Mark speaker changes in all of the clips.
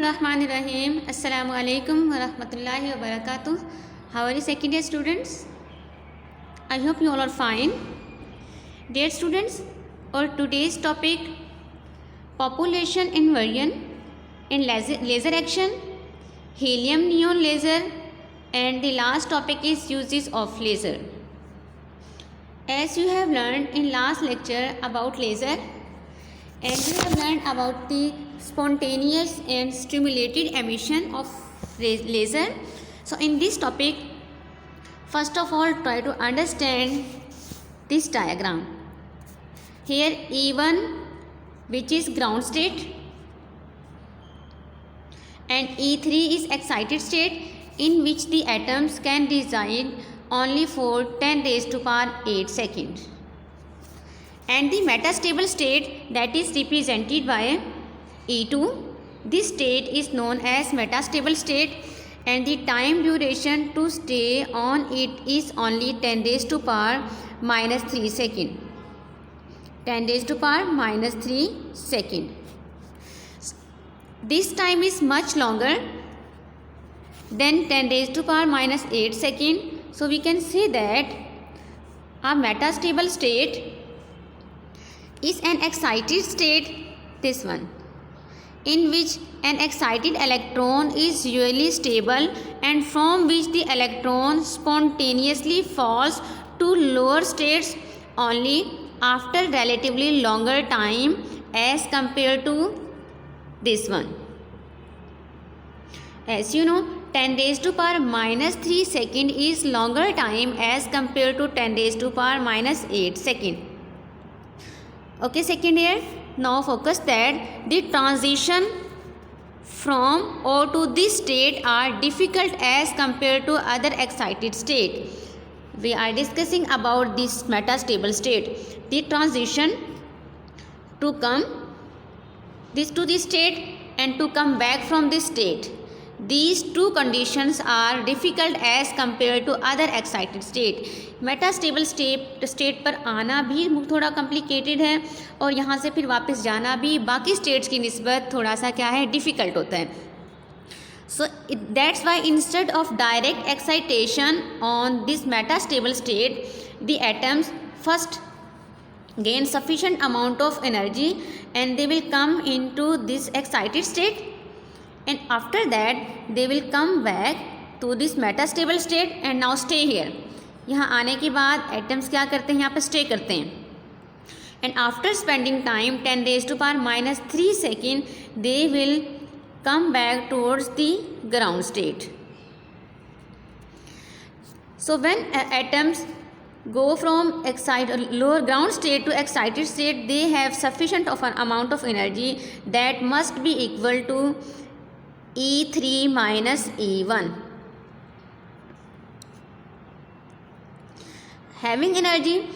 Speaker 1: Rahmanirrahim. Assalamu alaikum wa rahmatullahi wa barakatuh. How are you second year students? I hope you all are fine. Dear students, our today's topic population invariant in laser action, helium neon laser, and the last topic is uses of laser. As you have learned in last lecture about laser, and you have learned about the spontaneous and stimulated emission of laser. So in this topic, first of all, try to understand this diagram. Here E1, which is ground state, and E3 is excited state, in which the atoms can reside only for 10 raised to power 8 seconds. And the metastable state, that is represented by E2. This state is known as metastable state, and the time duration to stay on it is only 10 raised to power minus 3 second. 10 raised to power minus 3 second. This time is much longer than 10 raised to power minus 8 second. So we can say that a metastable state is an excited state, this one, in which an excited electron is usually stable and from which the electron spontaneously falls to lower states only after relatively longer time as compared to this one. As you know, 10 raised to power minus 3 second is longer time as compared to 10 raised to power minus 8 second. Okay, second year, now focus that the transition from or to this state are difficult as compared to other excited state. We are discussing about this metastable state. The transition to come to this state and to come back from this state. These two conditions are difficult as compared to other excited state. Metastable state पर आना भी थोड़ा complicated है और यहाँ से फिर वापस जाना भी बाकी स्टेट्स की निस्बत थोड़ा सा क्या है, डिफ़िकल्ट होता है. So that's why instead of direct excitation on this metastable state, the atoms first gain sufficient amount of energy and they will come into this excited state, and after that they will come back to this metastable state and now stay here. यहाँ आने के बाद atoms क्या करते हैं, यहाँ पर stay करते हैं, and after spending time 10 raised to power minus 3 second they will come back towards the ground state. So when atoms go from lower ground state to excited state, they have sufficient of an amount of energy that must be equal to E3 minus E1. Having energy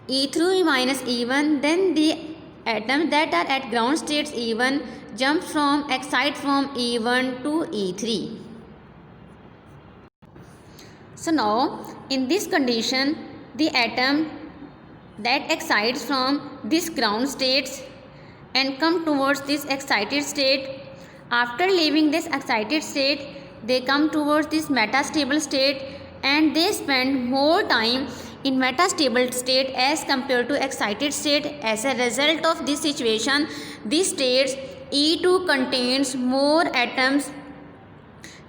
Speaker 1: E3 minus E1, then the atoms that are at ground states E1 jump from E1 to E3. So now in this condition, the atom that excites from this ground states and come towards this excited state, after leaving this excited state they come towards this metastable state and they spend more time in metastable state as compared to excited state. As a result of this situation, this states E2 contains more atoms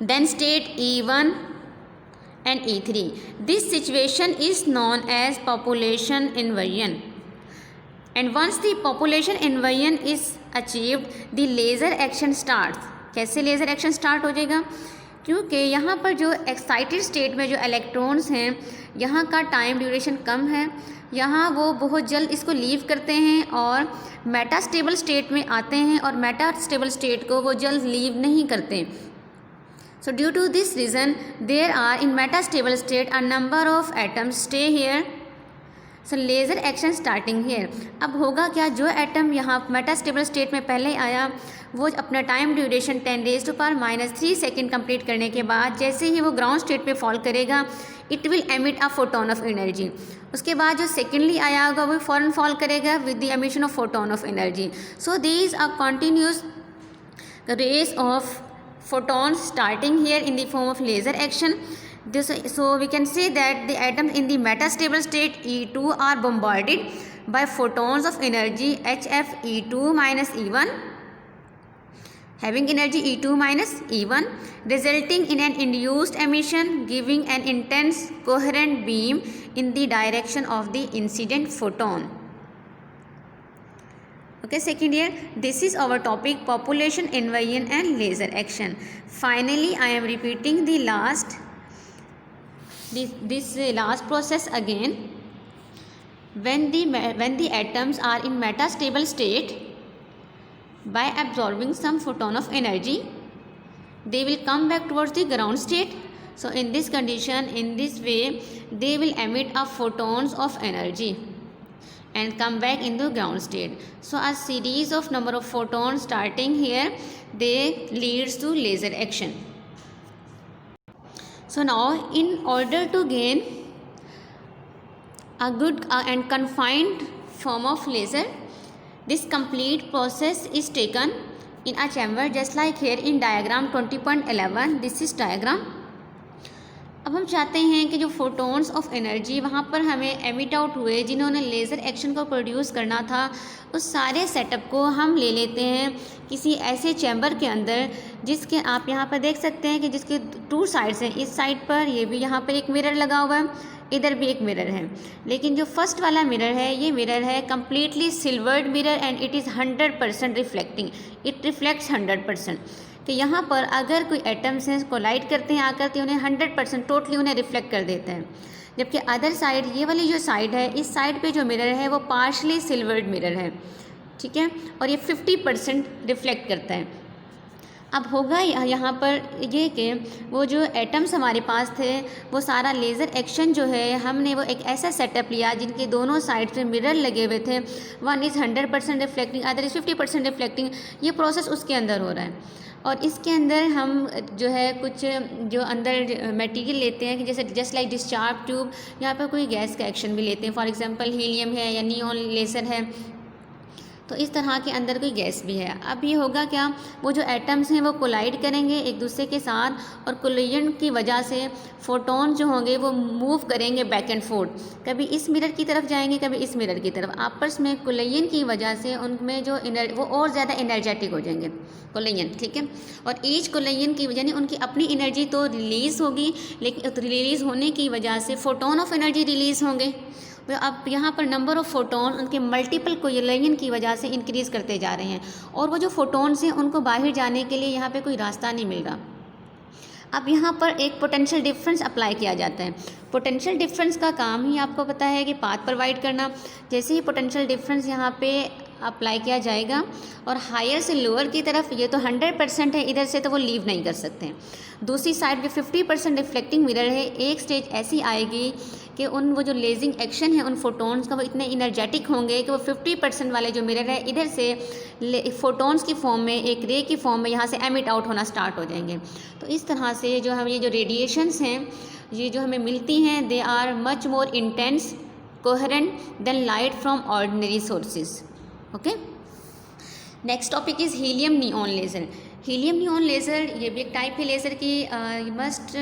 Speaker 1: than state E1 and E3. This situation is known as population invariant. And once the population invariant is achieved, the laser action starts. कैसे laser action start हो जाएगा, क्योंकि यहाँ पर जो excited state में जो electrons हैं यहाँ का टाइम ड्यूरेशन कम है, यहाँ वो बहुत जल्द इसको लीव करते हैं और मेटास्टेबल स्टेट में आते हैं और मेटास्टेबल स्टेट को वो जल्द लीव नहीं करते. So due to this reason, there are in metastable state a number of atoms stay here. So laser action starting here. अब होगा क्या, जो एटम यहाँ मेटास्टेबल स्टेट में पहले आया वो अपना time duration 10 raise to power minus 3 second complete करने के बाद जैसे ही वो ग्राउंड स्टेट पे फॉल करेगा, it will emit a photon of energy. उसके बाद जो सेकेंडली आया होगा वो फ़ौरन फॉल करेगा with the emission of photon of energy. So this are continuous rays of photons starting here in the form of laser action. So we can say that the atoms in the metastable state E2 are bombarded by photons of energy HF E2 minus E1, having energy E2 minus E1, resulting in an induced emission giving an intense coherent beam in the direction of the incident photon. Okay, second year, this is our topic, population, invasion and laser action. Finally, I am repeating the last process again. When the atoms are in metastable state, by absorbing some photon of energy, they will come back towards the ground state. So in this condition, in this way, they will emit a photons of energy and come back in the ground state. So a series of number of photons starting here, they leads to laser action. So now, in order to gain a good and confined form of laser, this complete process is taken in a chamber, just like here in diagram 20.11. This is diagram. अब हम चाहते हैं कि जो photons of energy वहाँ पर हमें emit out हुए, जिन्होंने लेज़र एक्शन को प्रोड्यूस करना था, उस सारे सेटअप को हम ले लेते हैं किसी ऐसे चैम्बर के अंदर, जिसके आप यहाँ पर देख सकते हैं कि जिसके 2 साइड्स हैं. इस साइड पर ये भी यहाँ पर एक मिरर लगा हुआ है, इधर भी एक मिरर है. लेकिन जो फर्स्ट वाला मिरर है, ये मिरर है completely silvered mirror and it is 100% reflecting. It reflects 100%. कि यहाँ पर अगर कोई एटम्स हैं कोलाइड करते हैं आकर के उन्हें 100% टोटली उन्हें रिफ्लेक्ट कर देता है. जबकि अदर साइड, ये वाली जो साइड है, इस साइड पे जो मिरर है वो पार्शली सिल्वर्ड मिरर है, ठीक है, और ये 50% रिफ्लेक्ट करता है. अब होगा यहाँ पर ये कि वो जो एटम्स हमारे पास थे, वो सारा लेज़र एक्शन जो है, हमने वो एक ऐसा सेटअप लिया जिनके दोनों साइड पे मिरर लगे हुए थे. One is 100% reflecting, other is 50% reflecting. ये प्रोसेस उसके अंदर हो रहा है. और इसके अंदर हम जो है कुछ जो अंदर मटेरियल लेते हैं कि जैसे जस्ट लाइक डिस्चार्ज ट्यूब, यहाँ पर कोई गैस का एक्शन भी लेते हैं. फॉर एग्जांपल हीलियम है या नियॉन लेज़र है, तो इस तरह के अंदर कोई गैस भी है. अब ये होगा क्या, वो जो एटम्स हैं वो कोलाइड करेंगे एक दूसरे के साथ, और कोलिजन की वजह से फोटोन जो होंगे वो मूव करेंगे बैक एंड फोर्थ. कभी इस मिरर की तरफ जाएंगे, कभी इस मिरर की तरफ. आपस में कोलिजन की वजह से उनमें जो वो और ज़्यादा एनर्जेटिक हो जाएंगे कोलिजन, ठीक है. और ईच कोलिजन की वजह, उनकी अपनी एनर्जी तो रिलीज़ होगी, लेकिन रिलीज़ होने की वजह से फोटोन ऑफ एनर्जी रिलीज़ होंगे. अब यहाँ पर नंबर ऑफ़ फोटोन उनके मल्टीपल कोलिजन की वजह से इंक्रीज़ करते जा रहे हैं, और वो जो फोटोन्स हैं उनको बाहर जाने के लिए यहाँ पे कोई रास्ता नहीं मिल रहा. अब यहाँ पर एक पोटेंशियल डिफरेंस अप्लाई किया जाता है. पोटेंशियल डिफरेंस का काम ही आपको पता है कि पाथ प्रोवाइड करना. जैसे ही पोटेंशियल डिफरेंस यहाँ पे अप्लाई किया जाएगा और हायर से लोअर की तरफ, ये तो 100% है, इधर से तो वो लीव नहीं कर सकते हैं. दूसरी साइड पे 50% रिफ्लेक्टिंग मिरर है. एक स्टेज ऐसी आएगी कि वो जो लेजिंग एक्शन है उन फोटोन्स का, वो इतने इनर्जेटिक होंगे कि वो 50% वाले जो मिरर है इधर से फोटोन्स की फॉर्म में, एक रे की फॉर्म में यहाँ से एमिट आउट होना स्टार्ट हो जाएंगे. तो इस तरह से जो हम ये जो रेडिएशंस हैं, ये जो हमें मिलती हैं, they are much more intense coherent than light from ordinary sources. Okay, next topic is helium neon laser. Helium neon laser ये भी एक टाइप है लेज़र की. You must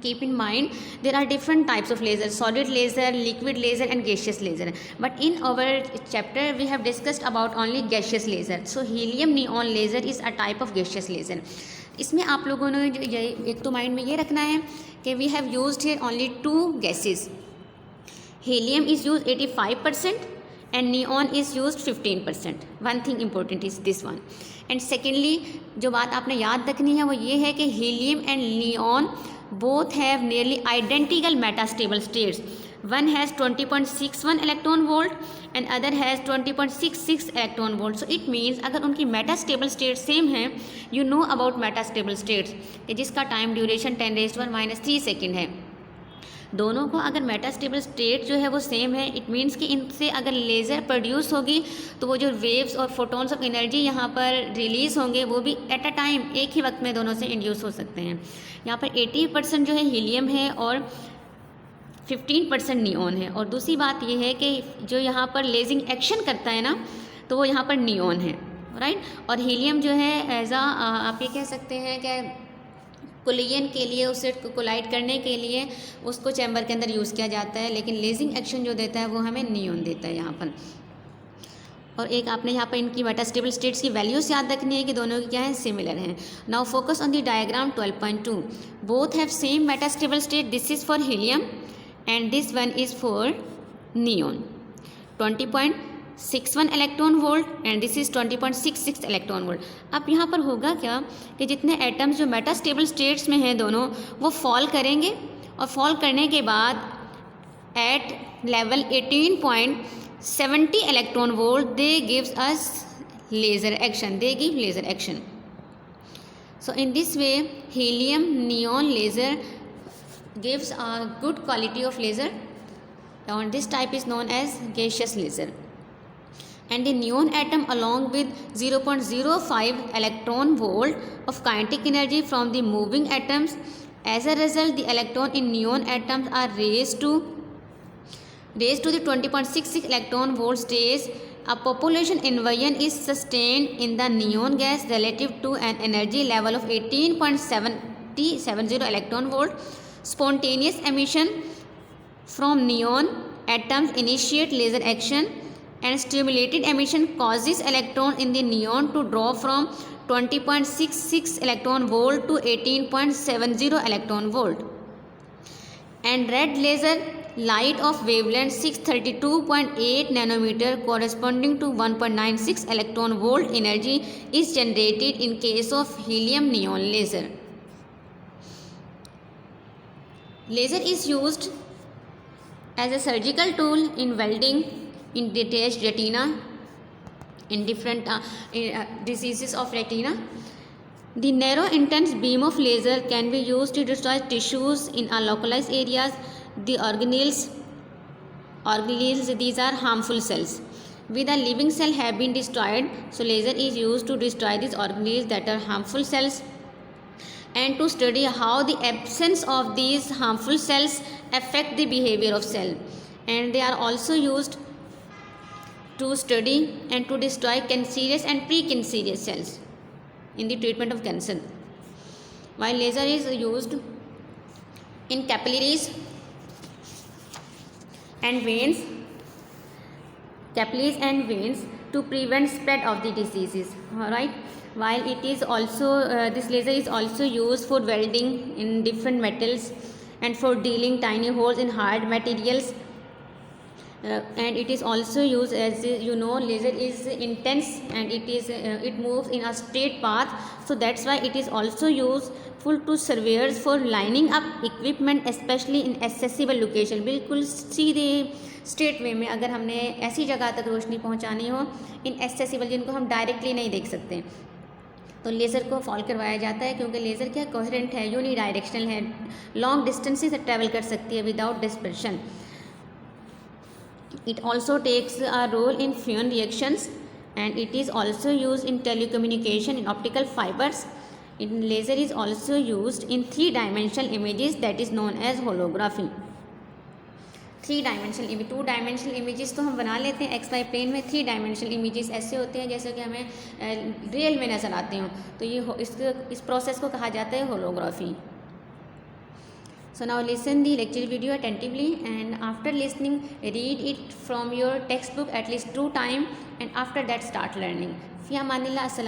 Speaker 1: keep in mind there are different types of laser: solid laser, liquid laser and gaseous laser. But in our chapter we have discussed about only gaseous laser. So helium neon laser is a type of gaseous laser. इसमें आप लोगों ने एक तो mind में ये रखना है कि we have used here only 2 gases. Helium is used 85% and neon is used 15%. One thing important is this one. And secondly, जो बात आपने याद रखनी है वो ये है कि helium and neon both have nearly identical metastable states. One has 20.61 electron volt and other has 20.66 electron volt. So it means अगर उनकी metastable states सेम हैं, you know about metastable states कि जिसका टाइम ड्यूरेशन 10⁻³ सेकेंड है. दोनों को अगर metastable state जो है वो सेम है, इट मीन्स कि इनसे अगर लेज़र प्रोड्यूस होगी तो वो जो वेव्स और फोटोन्स ऑफ एनर्जी यहाँ पर रिलीज़ होंगे वो भी एट अ टाइम एक ही वक्त में दोनों से इंड्यूस हो सकते हैं. यहाँ पर 80% जो है हीलियम है और 15% नियॉन है. और दूसरी बात ये है कि जो यहाँ पर लेजिंग एक्शन करता है ना, तो वो यहाँ पर नियॉन है. राइट। और हीलियम जो है एज आप ये कह सकते हैं कि कोलिजन के लिए, उसे कोलाइड करने के लिए उसको चैम्बर के अंदर यूज़ किया जाता है, लेकिन लेजिंग एक्शन जो देता है वो हमें नियॉन देता है यहाँ पर। और एक आपने यहाँ पर इनकी मेटास्टेबल स्टेट्स की वैल्यूज याद रखनी है कि दोनों की क्या है, सिमिलर हैं। Now focus on the diagram 12.2। Both have same metastable state, this is for helium and this one is for neon. 20.61 electron volt and this is 20.66 electron volt. अब यहाँ पर होगा क्या कि जितने एटम्स जो मेटास्टेबल स्टेट्स में हैं दोनों, वो फॉल करेंगे और फॉल करने के बाद at level 18.70 electron volt they gives us laser action, they give laser action. So in this way helium neon laser gives a good quality of laser, and this type is known as gaseous laser. And the neon atom along with 0.05 electron volt of kinetic energy from the moving atoms, as a result the electron in neon atoms are raised to the 20.66 electron volt stage. A population inversion is sustained in the neon gas relative to an energy level of 18.70 electron volt. Spontaneous emission from neon atoms initiate laser action, and stimulated emission causes electron in the neon to drop from 20.66 electron volt to 18.70 electron volt. And red laser light of wavelength 632.8 nanometer corresponding to 1.96 electron volt energy is generated in case of helium neon laser. Laser is used as a surgical tool in welding, in detached retina, in different diseases of retina. The narrow intense beam of laser can be used to destroy tissues in localized areas. The organelles, these are harmful cells. With a living cell have been destroyed, so laser is used to destroy these organelles that are harmful cells, and to study how the absence of these harmful cells affect the behavior of cell. And they are also used to study and to destroy cancerous and precancerous cells in the treatment of cancer. While laser is used in capillaries and veins, to prevent spread of the diseases. All right. While it is also this laser is also used for welding in different metals and for drilling tiny holes in hard materials. And it is also used, as you know, laser is intense and it moves in a straight path, so that's why it is also useful to surveyors for lining up equipment, especially in accessible location. बिल्कुल सीधे straight way में अगर हमने ऐसी जगह तक रोशनी पहुंचानी हो इन accessible, जिनको हम डायरेक्टली नहीं देख सकते, तो लेज़र को फॉल करवाया जाता है, क्योंकि लेज़र क्या कोहेरेंट है, यूनी डायरेक्शनल है, लॉन्ग डिस्टेंसेस ट्रैवल कर सकती है without dispersion. It also takes a role in Fusion reactions, and it is also used in telecommunication in optical fibers. Laser is also used in 3-dimensional images, that is known as holography. 3-dimensional image, 2-dimensional images तो हम बना लेते हैं XY plane में. 3-dimensional images ऐसे होते हैं जैसे कि हमें रियल में नज़र आते हों, तो ये इस प्रोसेस को कहा जाता है holography. So now listen the lecture video attentively, and after listening read it from your textbook at least 2 times, and after that start learning. Fi amanillah. Assalam.